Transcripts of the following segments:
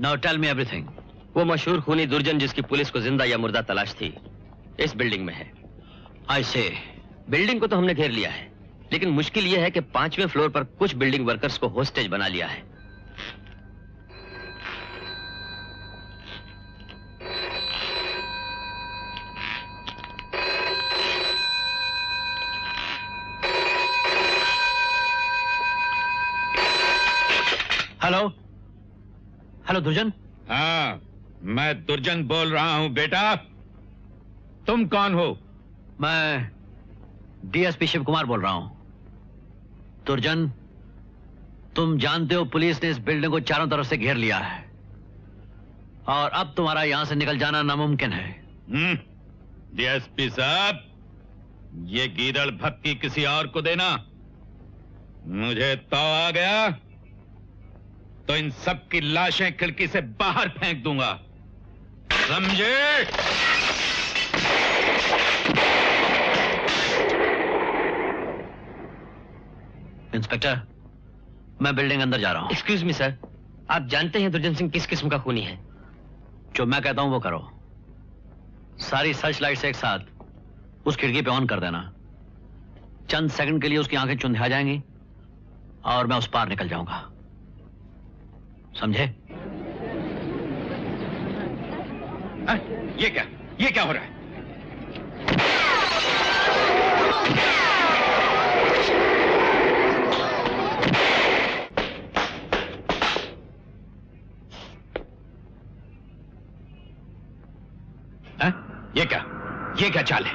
Now tell me everything. वो मशहूर खूनी दुर्जन जिसकी पुलिस को जिंदा या मुर्दा तलाश थी, इस बिल्डिंग में है। I say. बिल्डिंग को तो हमने घेर लिया है, लेकिन मुश्किल यह है कि 5वें फ्लोर पर कुछ बिल्डिंग वर्कर्स को होस्टेज बना लिया है। हेलो, हेलो दुर्जन। हाँ, मैं दुर्जन बोल रहा हूं बेटा। तुम कौन हो? मैं डीएसपी शिव कुमार बोल रहा हूं। दुर्जन, तुम जानते हो पुलिस ने इस बिल्डिंग को चारों तरफ से घेर लिया है और अब तुम्हारा यहां से निकल जाना नामुमकिन है। डीएसपी साहब, ये गीदड़ भक्की किसी और को देना। मुझे तो आ गया तो इन सब की लाशें खिड़की से बाहर फेंक दूंगा, समझे? इंस्पेक्टर, मैं बिल्डिंग अंदर जा रहा हूं। एक्सक्यूज मी सर, आप जानते हैं दुर्जन सिंह किस किस्म का खूनी है? जो मैं कहता हूं वो करो। सारी सर्च लाइट्स एक साथ उस खिड़की पे ऑन कर देना। चंद सेकंड के लिए उसकी आंखें चुंधिया जाएंगी और मैं उस पार निकल जाऊंगा, समझे? ये क्या हो रहा है? ये क्या चाल है?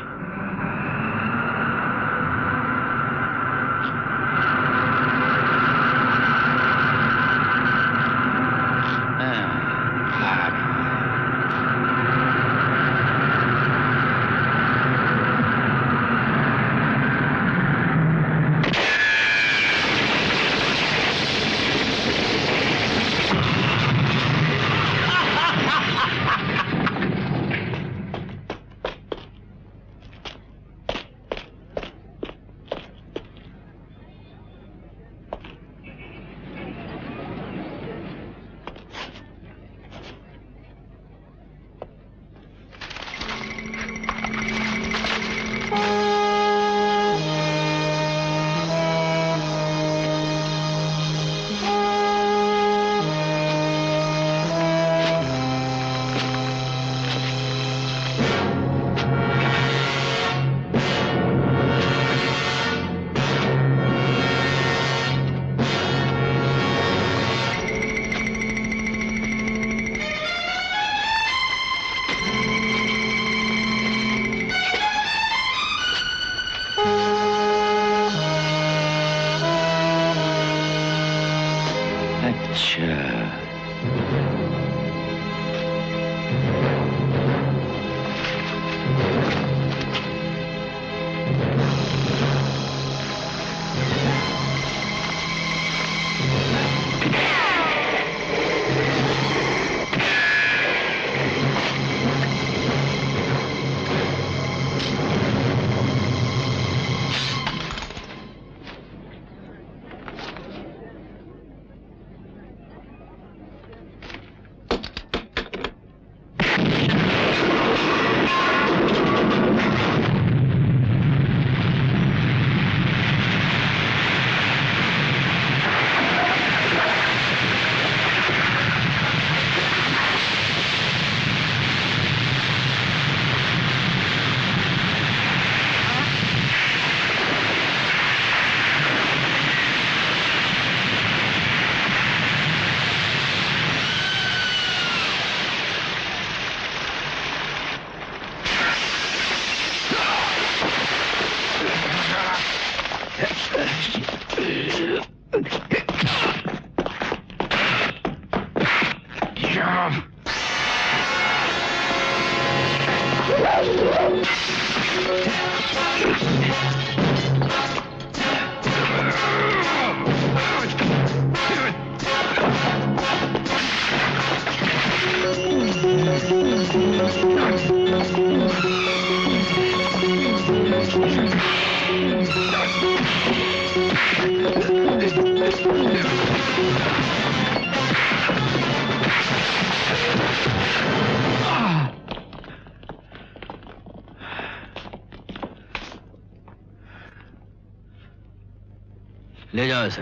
ले जाओ इसे।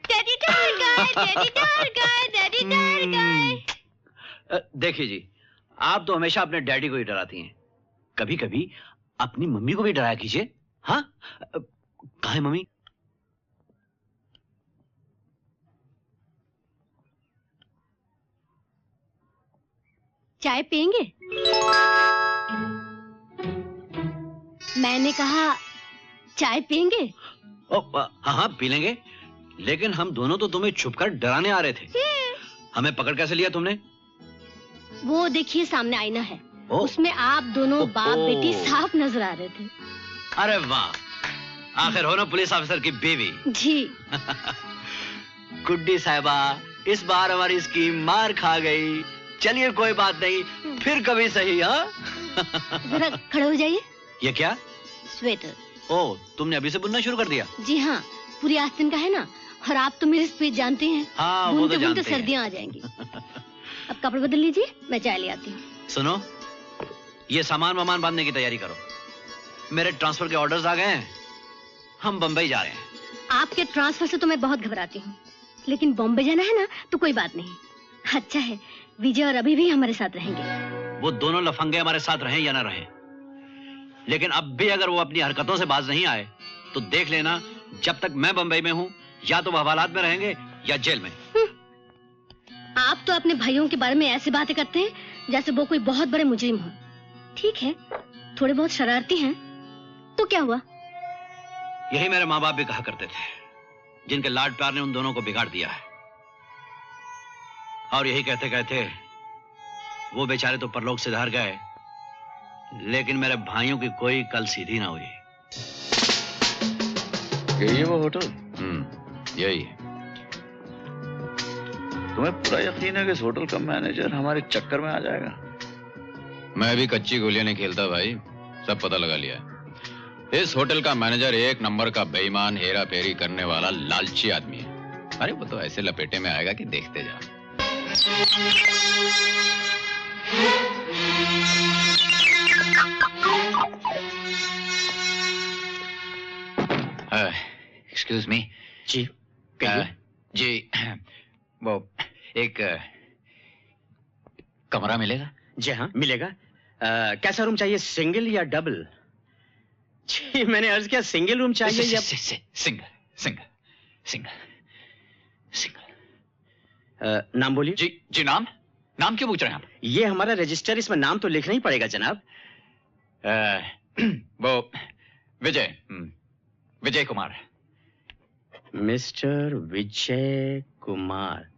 डैडी डर गए, डैडी डर गए, डैडी डर गए। देखिए जी, आप तो हमेशा अपने डैडी को ही डराती हैं। कभी कभी अपनी मम्मी को भी डराया कीजिए। हाँ, कहाँ है मम्मी? चाय पियेंगे? मैंने कहा चाय पियेंगे? हाँ हाँ पी लेंगे, लेकिन हम दोनों तो तुम्हें छुपकर डराने आ रहे थे। हमें पकड़ कैसे लिया तुमने? वो देखिए सामने आईना है, ओ? उसमें आप दोनों बाप बेटी साफ नजर आ रहे थे। अरे वाह, आखिर हो ना पुलिस ऑफिसर की बीवी। जी। गुड्डी साहिबा, इस बार हमारी स्कीम मार खा गई। चलिए कोई बात नहीं, फिर कभी सही। हाँ जरा खड़े हो जाइए। ये क्या? स्वेटर। ओ, तुमने अभी से बुनना शुरू कर दिया? जी हाँ, पूरी आस्तीन का है ना, और आप तो मेरी स्पीड जानते हैं। हाँ, वो बुनते तो बुनते जानते हैं। सर्दियाँ आ जाएंगी। अब कपड़े बदल लीजिए, मैं चाय ले आती हूँ। सुनो, ये सामान वामान बांधने की तैयारी करो। मेरे ट्रांसफर के ऑर्डर्स आ गए हैं, हम बंबई जा रहे हैं। आपके ट्रांसफर से तो मैं बहुत घबराती हूँ, लेकिन बॉम्बे जाना है ना तो कोई बात नहीं। अच्छा है, विजय और अभी भी हमारे साथ रहेंगे। वो दोनों लफंगे हमारे साथ रहें या ना रहें, लेकिन अब भी अगर वो अपनी हरकतों से बाज नहीं आए तो देख लेना, जब तक मैं बंबई में हूँ या तो वो हवालात में रहेंगे या जेल में। आप तो अपने भाइयों के बारे में ऐसी बातें करते हैं जैसे वो कोई बहुत बड़े मुजरिम हो। ठीक है, थोड़े बहुत शरारती हैं, तो क्या हुआ? यही मेरे माँ बाप भी कहा करते थे, जिनके लाड प्यार ने उन दोनों को बिगाड़ दिया है। और यही कहते कहते वो बेचारे तो परलोक से धार गए, लेकिन मेरे भाइयों की कोई कल सीधी ना हुई। यही है वो होटल? यही है। तुम्हें पूरा यकीन है कि इस होटल का मैनेजर हमारे चक्कर में आ जाएगा? मैं भी कच्ची गोलियां नहीं खेलता भाई, सब पता लगा लिया है। इस होटल का मैनेजर एक नंबर का बेईमान, हेरा फेरी करने वाला लालची आदमी है। अरे वो तो ऐसे लपेटे में आएगा कि देखते जा। Excuse me. जी जी, वो एक कमरा मिलेगा? जी हाँ मिलेगा। कैसा रूम चाहिए, सिंगल या डबल? जी मैंने अर्ज किया सिंगल रूम चाहिए या सिंगल सिंगल सिंगल सिंगल। नाम बोलिए। जी जी, नाम नाम क्यों पूछ रहे हैं आप? ये हमारा रजिस्टर, इसमें नाम तो लिखना ही पड़ेगा जनाब। वो विजय, विजय कुमार। मिस्टर विजय कुमार।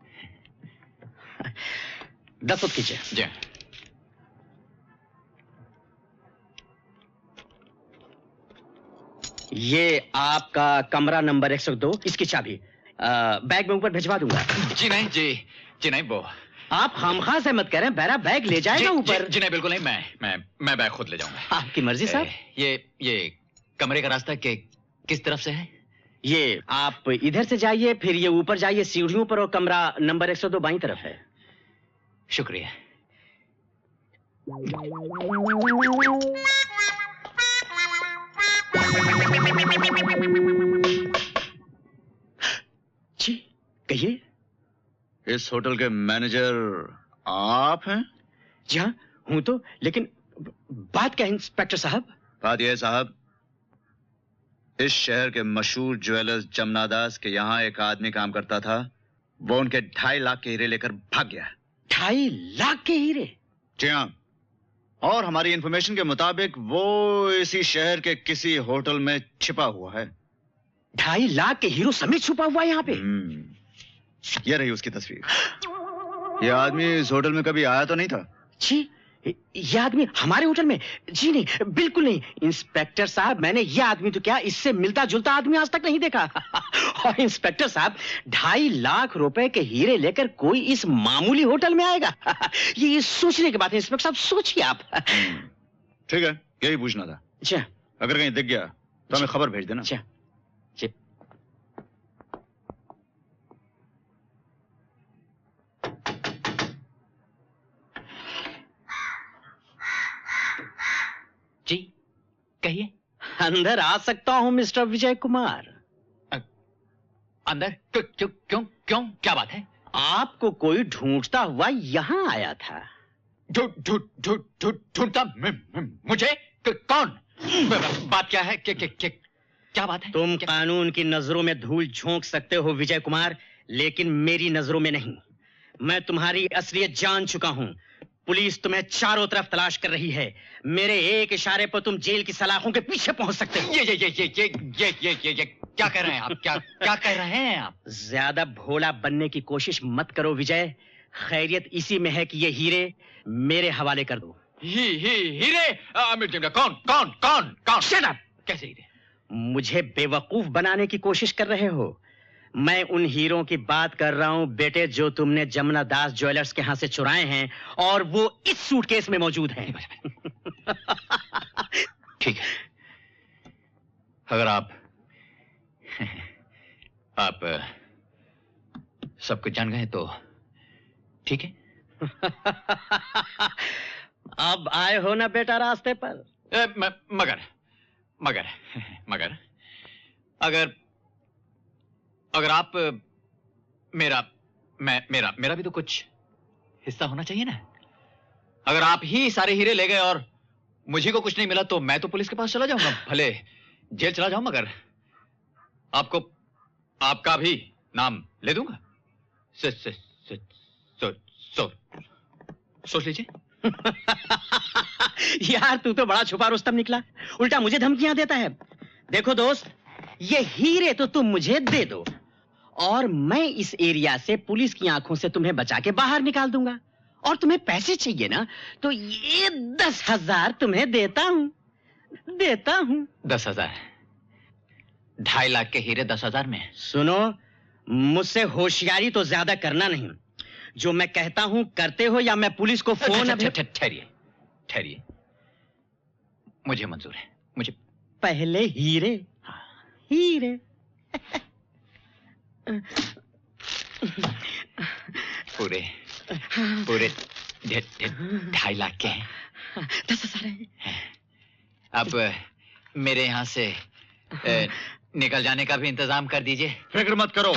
दस्तखत कीजिए। जी। ये आपका कमरा नंबर 102, इसकी चाबी बैग में ऊपर भिजवा दूंगा। जी नहीं, जी नहीं, वो आप खामखा से मत कह रहे हैं, बेरा बैग ले जाएगा ऊपर। जी नहीं, बिल्कुल नहीं, मैं बैग खुद ले जाऊंगा। आपकी मर्जी साहब। ये कमरे का रास्ता किस तरफ से है? ये आप इधर से जाइए, फिर ये ऊपर जाइए सीढ़ियों पर, और कमरा नंबर 102 बाईं तरफ है। शुक्रिया। जी कहिए। इस होटल के मैनेजर आप हैं? जी हाँ हूं तो, लेकिन बात क्या है इंस्पेक्टर साहब? बात यह है साहब, इस शहर के मशहूर ज्वेलर्स जमनादास के यहाँ एक आदमी काम करता था। वो उनके 2.5 लाख के हीरे लेकर भाग गया। 2.5 लाख के हीरे? जी हाँ, और हमारी इंफॉर्मेशन के मुताबिक वो इसी शहर के किसी होटल में छिपा हुआ है। 2.5 लाख के हीरो समेत छुपा हुआ है यहाँ पे? यह रही उसकी तस्वीर। यह आदमी इस होटल में कभी आया तो नहीं था? जी ये आदमी हमारे होटल में? जी नहीं, बिल्कुल नहीं इंस्पेक्टर साहब, मैंने ये आदमी तो क्या, इससे मिलता जुलता आदमी आज तक नहीं देखा। और इंस्पेक्टर साहब 2.5 लाख रुपए के हीरे लेकर कोई इस मामूली होटल में आएगा? ये सोचने की बात है इंस्पेक्टर साहब, सोचिए आप। ठीक है, यही पूछना था। अच्छा, अगर कहीं दिख गया तो हमें खबर भेज देना। अच्छा। कहिए। अंदर आ सकता हूं मिस्टर विजय कुमार? अंदर? क्यों क्यों क्यों, क्या बात है? आपको कोई ढूंढता हुआ यहां आया था। ढूंढता मुझे? कौन? बात क्या है? क्या बात है? तुम कानून की नजरों में धूल झोंक सकते हो विजय कुमार, लेकिन मेरी नजरों में नहीं। मैं तुम्हारी असलियत जान चुका हूं। पुलिस तुम्हें चारों तरफ तलाश कर रही है। मेरे एक इशारे पर तुम जेल की सलाखों के पीछे पहुंच सकते हो। ये क्या कह रहे हैं आप? क्या कह रहे हैं आप? ज्यादा भोला बनने की कोशिश मत करो विजय। खैरियत इसी में है कि ये हीरे मेरे हवाले कर दो। हीरे? कौन? Shut up! कैसे हीरे? मुझे बेवकूफ बनाने की कोशिश कर रहे हो। मैं उन हीरों की बात कर रहा हूं बेटे, जो तुमने जमुना दास ज्वेलर्स के यहां से चुराए हैं, और वो इस सूटकेस में मौजूद हैं। ठीक है, अगर आप सब कुछ जान गए तो ठीक है। अब आए हो ना बेटा रास्ते पर? मगर अगर आप मेरा भी तो कुछ हिस्सा होना चाहिए ना। अगर आप ही सारे हीरे ले गए और मुझे को कुछ नहीं मिला तो मैं तो पुलिस के पास चला जाऊंगा, भले जेल चला जाऊं, मगर आपको आपका भी नाम ले दूंगा। सोच लीजिए। यार तू तो बड़ा छुपा रुस्तम निकला, उल्टा मुझे धमकियां देता है। देखो दोस्त, ये हीरे तो तुम मुझे दे दो और मैं इस एरिया से पुलिस की आंखों से तुम्हें बचा के बाहर निकाल दूंगा। और तुम्हें पैसे चाहिए ना, तो ये 10,000 तुम्हें देता हूं। 10,000? 2.5 लाख के हीरे 10,000 में? सुनो, मुझसे होशियारी तो ज्यादा करना नहीं। जो मैं कहता हूं करते हो, या मैं पुलिस को फोन... ठहरिए, मुझे मंजूर है। मुझे पहले हीरे। हीरे। पूरे 2.5 लाख के हैं। 10,000 हैं। अब मेरे यहाँ से निकल जाने का भी इंतजाम कर दीजिए। फिक्र मत करो,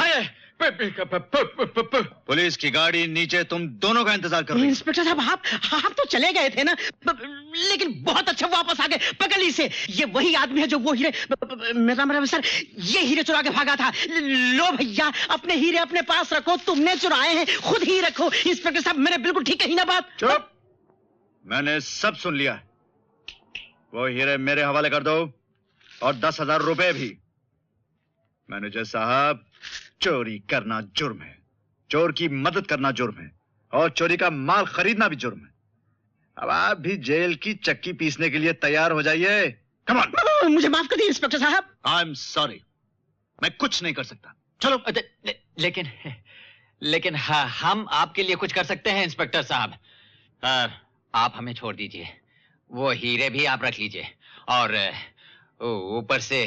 पुलिस की गाड़ी नीचे तुम दोनों का इंतजार कर रही है। इंस्पेक्टर साहब, आप तो चले गए थे ना, लेकिन बहुत अच्छा वापस आ गए। पकड़ ली से, ये वही आदमी है जो वो हीरे... मेरा सर, ये हीरे चुरा के भागा था। लो भैया, अपने हीरे अपने पास रखो, तुमने चुराए हैं, खुद ही रखो। इंस्पेक्टर साहब, मैंने बिल्कुल ठीक कही ना बात? चुप! मैंने सब सुन लिया। वो हीरे मेरे हवाले कर दो और 10,000 रुपए भी। मैनेजर साहब, चोरी करना जुर्म है, चोर की मदद करना जुर्म है, और चोरी का माल खरीदना भी जुर्म है। अब आप भी जेल की चक्की पीसने के लिए तैयार हो जाइए। Come on. मुझे माफ कर दीजिए इंस्पेक्टर साहब। आई एम सॉरी, मैं कुछ नहीं कर सकता। चलो। लेकिन हाँ, हम आपके लिए कुछ कर सकते हैं इंस्पेक्टर साहब। आप हमें छोड़ दीजिए, वो हीरे भी आप रख लीजिए, और ऊपर से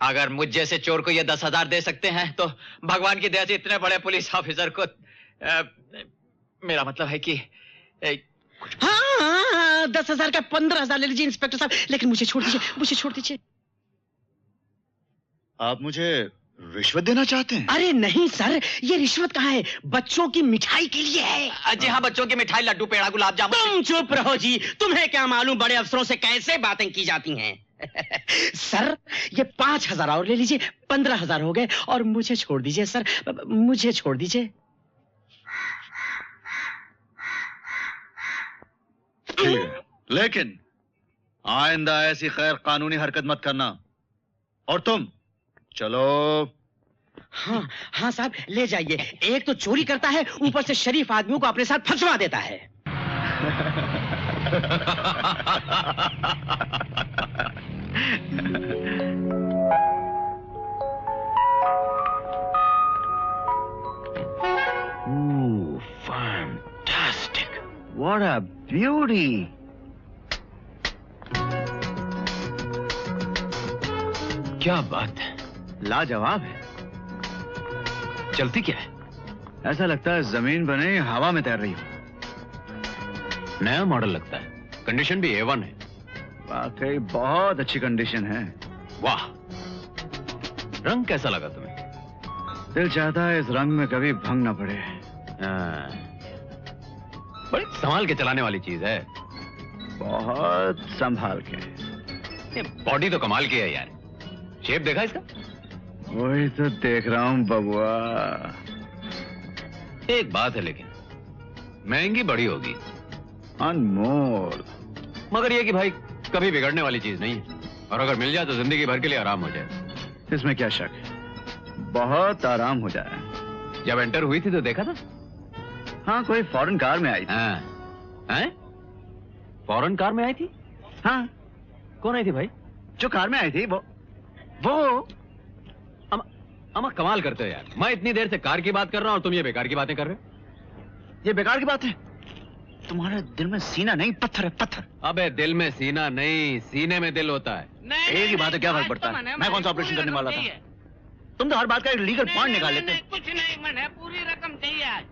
अगर मुझ जैसे चोर को ये 10,000 दे सकते हैं तो भगवान की दया से इतने बड़े पुलिस ऑफिसर को... मेरा मतलब है कि... हाँ, 10,000 का 15,000 ले लीजिए इंस्पेक्टर साहब, लेकिन मुझे छोड़ दीजिए। आप मुझे रिश्वत देना चाहते हैं? अरे नहीं सर, ये रिश्वत कहाँ है, बच्चों की मिठाई के लिए है। जी हाँ, बच्चों की मिठाई, लड्डू, पेड़ा, गुलाब जामुन। तुम चुप रहो जी, तुम्हें क्या मालूम बड़े अफसरों से कैसे बातें की जाती हैं। सर, ये 5,000 और ले लीजिए, 15,000 हो गए, और मुझे छोड़ दीजिए सर, मुझे छोड़ दीजिए। ठीक है, लेकिन आइंदा ऐसी खैर कानूनी हरकत मत करना। और तुम चलो। हाँ साहब, ले जाइए। एक तो चोरी करता है, ऊपर से शरीफ आदमियों को अपने साथ फंसवा देता है। Ooh, fantastic! What a beauty! क्या बात है, लाजवाब है। चलती क्या है? ऐसा लगता है जमीन बने हवा में तैर रही हो। नया मॉडल लगता है, कंडीशन भी A1 है। वाकई बहुत अच्छी कंडीशन है। वाह, रंग कैसा लगा तुम्हें? दिल चाहता है इस रंग में कभी भंग ना पड़े। बड़ी संभाल के चलाने वाली चीज है। बहुत संभाल के। ये बॉडी तो कमाल की है यार। शेप देखा इसका? वही तो देख रहा हूँ बबुआ। एक बात है लेकिन, महंगी बड़ी होगी। अनमोल। मगर ये कि भाई कभी बिगड़ने वाली चीज नहीं है, और अगर मिल जाए तो जिंदगी भर के लिए आराम हो जाए। इसमें क्या शक है, बहुत आराम हो जाए। जब एंटर हुई थी तो देखा था? हाँ, कोई फॉरेन कार में आई थी। हैं? फॉरेन कार में आई थी? हाँ। कौन आई थी भाई? जो कार में आई थी वो अमा कमाल करते हो यार। मैं इतनी देर से कार की बात कर रहा हूँ और तुम ये बेकार की बातें कर रहे हो। ये बेकार की बात है? तुम्हारे दिल में सीना नहीं, पत्थर है, पत्थर। अबे दिल में सीना नहीं, सीने में दिल होता है। एक ही बात है, क्या फर्क पड़ता है? मैं कौन सा ऑपरेशन करने वाला था? तुम तो हर बात का एक लीगल पॉइंट निकाल लेते हो। कुछ नहीं, मैंने पूरी रकम चाहिए आज।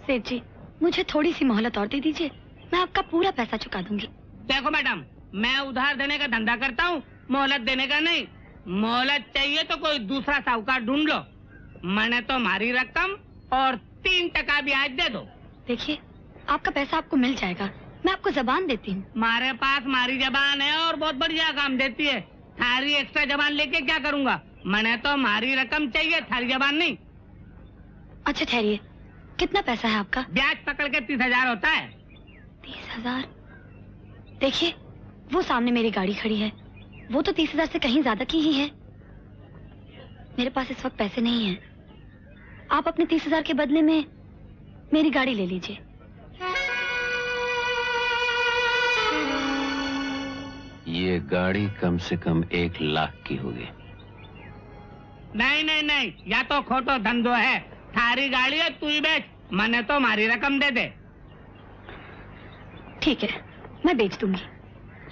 सेठ जी, मुझे थोड़ी सी मोहलत और दे दीजिए, मैं आपका पूरा पैसा चुका दूंगी। देखो मैडम, मैं उधार देने का धंधा करता हूँ, मोहलत देने का नहीं। मोहलत चाहिए तो कोई दूसरा साहूकार ढूंढ लो। मैंने तो हमारी रकम और 3% ब्याज दे दो। देखिए, आपका पैसा आपको मिल जाएगा, मैं आपको जबान देती हूँ। हमारे पास हमारी जबान है और बहुत बढ़िया काम देती है। थारी एक्स्ट्रा जबान लेके क्या करूँगा? मैंने तो हमारी रकम चाहिए, थारी जबान नहीं। अच्छा ठहरिए, कितना पैसा है आपका? ब्याज पकड़ के 30,000 होता है। 30,000? देखिए, वो सामने मेरी गाड़ी खड़ी है, वो तो 30,000 से कहीं ज्यादा की ही है। मेरे पास इस वक्त पैसे नहीं हैं। आप अपने 30,000 के बदले में मेरी गाड़ी ले लीजिए। ये गाड़ी कम से कम 1 लाख की होगी। नहीं नहीं नहीं, या तो खोटो धंधो है। थारी गाड़ी है, तू ही बेच। मैंने तो हमारी रकम दे दे। ठीक है, मैं बेच दूंगी,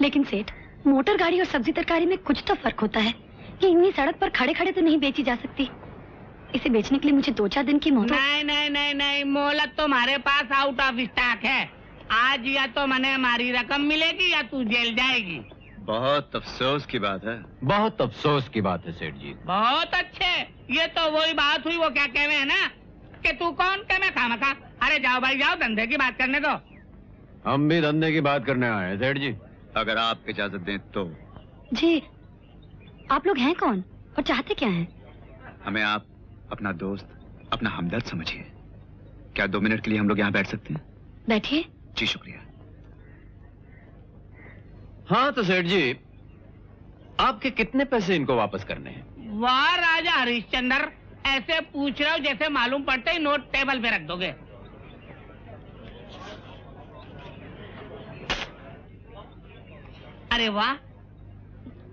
लेकिन सेठ, मोटर गाड़ी और सब्जी तरकारी में कुछ तो फर्क होता है। ये यूं ही सड़क पर खड़े खड़े तो नहीं बेची जा सकती। इसे बेचने के लिए मुझे 2-4 दिन की मोहलत। नहीं नहीं नहीं नहीं, मोहलत तो हमारे पास आउट ऑफ स्टॉक है। आज या तो मैंने हमारी रकम मिलेगी या तू जेल जाएगी। बहुत अफसोस की बात है। बहुत अफसोस की बात है सेठ जी। बहुत अच्छे, ये तो वही बात हुई, वो क्या कहवे है ना कि तू कौन के मैं खामखा। अरे जाओ भाई जाओ, धंधे की बात करने दो। हम भी धंधे की बात करने आए हैं सेठ जी। अगर आप इजाजत दें तो। जी, आप लोग हैं कौन और चाहते क्या हैं? हमें आप अपना दोस्त, अपना हमदर्द समझिए। क्या 2 मिनट के लिए हम लोग यहाँ बैठ सकते हैं? बैठिए। जी शुक्रिया। हाँ तो सेठ जी, आपके कितने पैसे इनको वापस करने हैं? वाह राजा हरिश्चंद्र, ऐसे पूछ रहे हो जैसे मालूम पड़ते ही नोट टेबल पे रख दोगे। अरे वाह,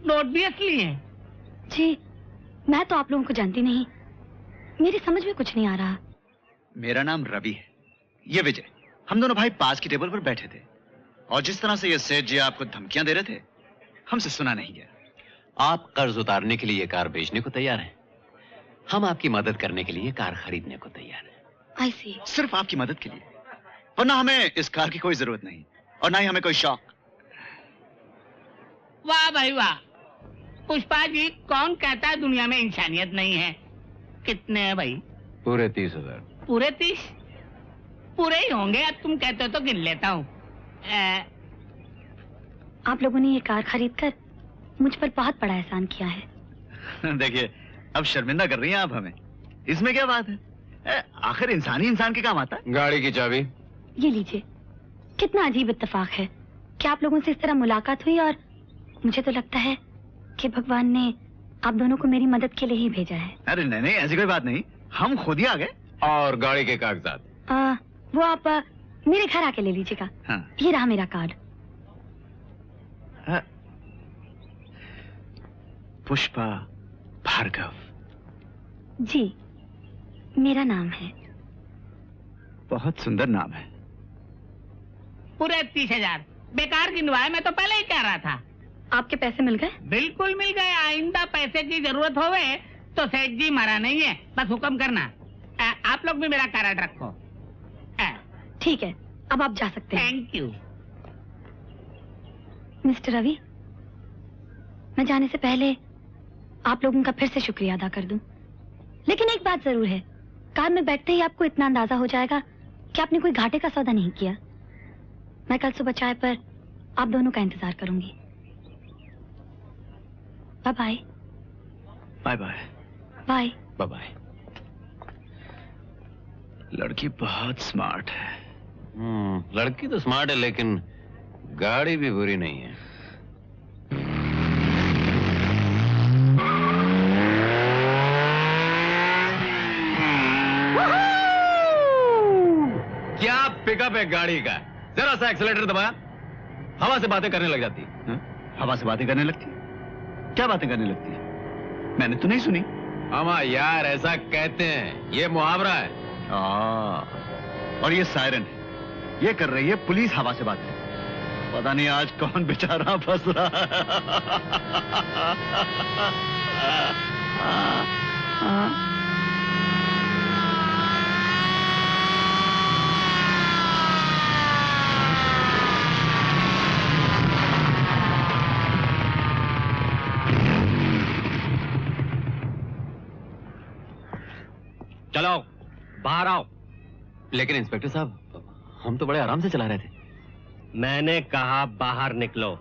नोट भी असली हैं। जी, मैं तो आप लोगों को जानती नहीं, मेरी समझ में कुछ नहीं आ रहा। मेरा नाम रवि है, ये विजय। हम दोनों भाई पास की टेबल पर बैठे थे, और जिस तरह से ये सेठ जी आपको धमकियां दे रहे थे, हमसे सुना नहीं गया। आप कर्ज उतारने के लिए कार बेचने को तैयार हैं, हम आपकी मदद करने के लिए कार खरीदने को तैयार हैं। आई सी। सिर्फ आपकी मदद के लिए, वरना हमें इस कार की कोई जरूरत नहीं, और ना ही हमें कोई शौक। वाह भाई वाह, पुष्पा जी, कौन कहता है दुनिया में इंसानियत नहीं है? कितने हैं भाई? पूरे 30,000। पूरे 30? पूरे ही होंगे, अब तुम कहते हो तो गिन लेता हूँ। आप लोगों ने ये कार खरीदकर मुझ पर बहुत बड़ा एहसान किया है। देखिए, अब शर्मिंदा कर रही हैं आप हमें, इसमें क्या बात है? आखिर इंसान ही इंसान के काम आता है। गाड़ी की चाबी ये लीजिए। कितना अजीब इत्तेफाक है कि आप लोगों से इस तरह मुलाकात हुई, और मुझे तो लगता है कि भगवान ने आप दोनों को मेरी मदद के लिए ही भेजा है। अरे नहीं नहीं, ऐसी कोई बात नहीं, हम खुद ही आ गए। और गाड़ी के कागजात वो आप मेरे घर आके ले लीजिएगा। हाँ। ये रहा मेरा कार्ड। पुष्पा भार्गव। जी, मेरा नाम है। बहुत सुंदर नाम है। पूरे 30,000 बेकार गिनवाए, मैं तो पहले ही कह रहा था। आपके पैसे मिल गए? बिल्कुल मिल गए। आइंदा पैसे की जरूरत होवे तो सेठ जी मरा नहीं है, बस हुक्म करना। आप लोग भी मेरा कार्ड रखो। ठीक है, अब आप जा सकते हैं। Thank you. मिस्टर रवि, मैं जाने से पहले आप लोगों का फिर से शुक्रिया अदा कर दूं। लेकिन एक बात जरूर है, कार में बैठते ही आपको इतना अंदाजा हो जाएगा कि आपने कोई घाटे का सौदा नहीं किया। मैं कल सुबह चाय पर आप दोनों का इंतजार करूंगी। Bye bye. Bye bye. Bye bye bye. लड़की बहुत स्मार्ट है। लड़की तो स्मार्ट है, लेकिन गाड़ी भी बुरी नहीं है। क्या पिकअप है गाड़ी का। जरा सा एक्सीलेटर दबाया, हवा से बातें करने लग जाती है। हवा से बातें करने लगती? क्या बातें करने लगती है? मैंने तो नहीं सुनी। अमा यार, ऐसा कहते हैं, ये मुहावरा है। और ये सायरन है, ये कर रही है पुलिस हवा से बातें। पता नहीं आज कौन बेचारा फंस रहा है। चलो बाहर आओ। लेकिन इंस्पेक्टर साहब, हम तो बड़े आराम से चला रहे थे। मैंने कहा बाहर निकलो।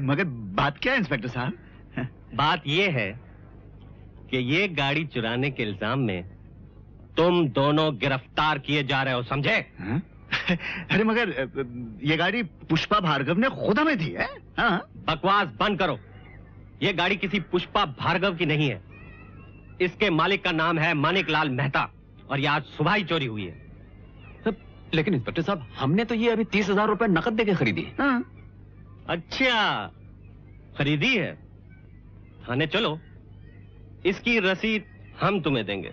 मगर बात क्या है इंस्पेक्टर साहब? बात यह है कि ये गाड़ी चुराने के इल्जाम में तुम दोनों गिरफ्तार किए जा रहे हो, समझे? अरे मगर ये गाड़ी पुष्पा भार्गव ने खुद हमें दी है। हाँ? बकवास बंद करो। ये गाड़ी किसी पुष्पा भार्गव की नहीं है। इसके मालिक का नाम है मानिकलाल मेहता, और ये आज सुबह ही चोरी हुई है। लेकिन इंस्पेक्टर साहब, हमने तो ये अभी 30,000 रुपए नकद देके खरीदी। हाँ? अच्छा, खरीदी है। थाने चलो, इसकी रसीद हम तुम्हें देंगे।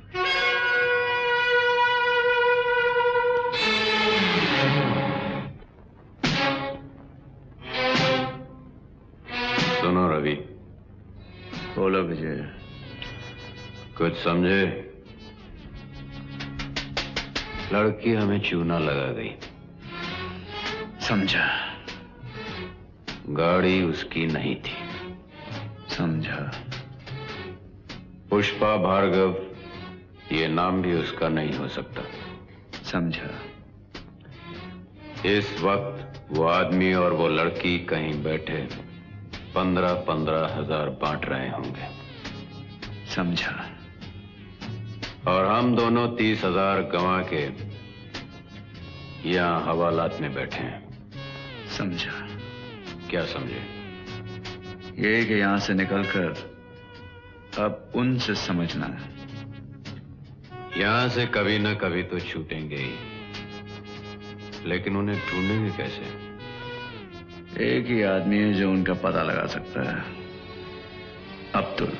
सुनो रवि। बोलो विजय। कुछ समझे? लड़की हमें चूना लगा गई। समझा। गाड़ी उसकी नहीं थी। समझा। पुष्पा भार्गव, ये नाम भी उसका नहीं हो सकता। समझा। इस वक्त वो आदमी और वो लड़की कहीं बैठे 15-15 हजार बांट रहे होंगे। समझा। और हम दोनों 30,000 गंवा के यहां हवालात में बैठे हैं। समझा। क्या समझे? ये कि यहां से निकलकर अब उनसे समझना है। यहां से कभी न कभी तो छूटेंगे ही, लेकिन उन्हें ढूंढेंगे कैसे? एक ही आदमी है जो उनका पता लगा सकता है, अब्दुल।